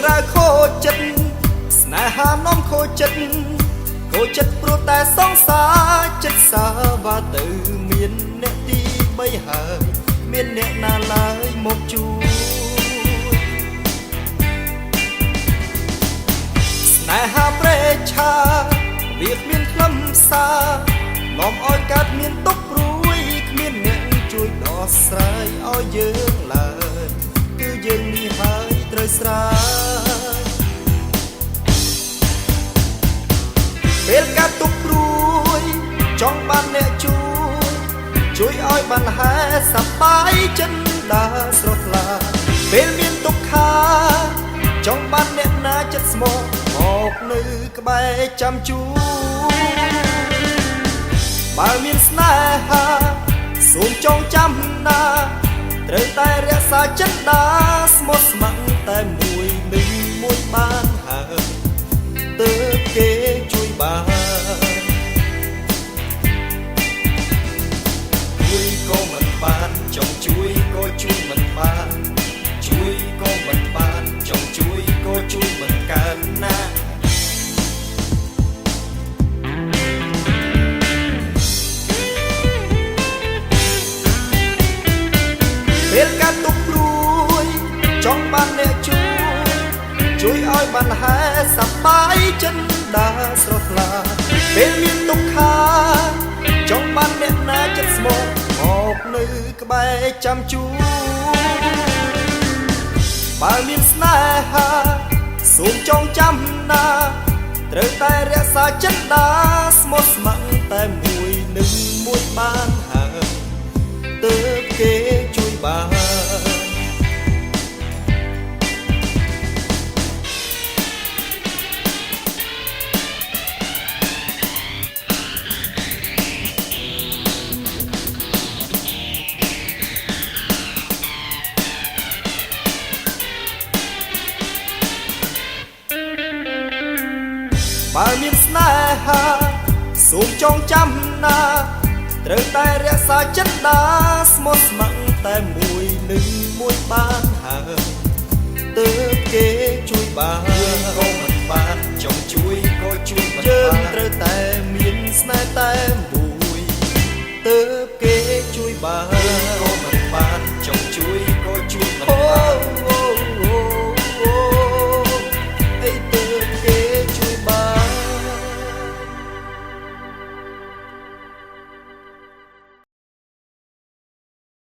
រ៉ាវខូចចិត្តស្នេហានាំខូចចិត្តខូចចិត្តព្រោះតែសង្សារចិត្តសាវ៉ាទៅមានអ្នកទី3ហើយមានអ្នកណាឡើយមកជួយស្នេហាប្រេឆាវាគ្មានខ្លឹមសារនាំឲ្យកើតមានទុកព្រួយគ្មានអ្នកជួយដោះស្រាយឲ្យយើងឡើយគឺយើងនេះហើយត្រូវស្រាយពេលកាត់ទុកព្រួយចង់បានអ្នកជួយឲ្យបានហែសប្បាយចិត្តដើរស្រស់ថ្លាពេលមានទុក្ខាចង់បានអ្នកណាចិត្តស្មោះមកនៅក្បែរចាំជួយបើមានស្នេហាសូមចងចាំណាត្រូវតែរក្សាចិត្តដាស្មោះស្ម័គ្រតែមួយនឹងមួយបានហើយទើបគេជួយបានជួយក៏មិនបានចង់ជួយក៏ជួយមិនបានជួយក៏មិនបានចង់ជួយក៏ជួយមិនកើតណាពេលកាត់ទុកព្រួយចង់បានអ្នកជួយឲ្យបានហែសប្បាយចិត្តដើរស្រស់ថ្លាពេលមានទុក្ខាចង់បានអ្នកណាចិត្តស្មោះមកនៅក្បែរចាំជួយបើមានស្នេហាសូមចងចាំណាត្រូវតែរក្សាចិត្តដាស្មោះស្ម័គ្រតែមួយនឹងមួយបានហើយទើបគេជួយបានបើមានស្នេហាសូមចងចាំណាត្រូវតែរក្សាចិត្តដាស្មោះស្ម័គ្រតែមួយនឹងមួយបានហើយទើបគេជួយបានក៏មិនបានចង់ជួយក៏ជួយមិនបានយើងត្រូវតែមានស្នេហ៍តែមួយទើបគេជួយបានក៏មិនបានចង់ជួយក៏ជួយមិន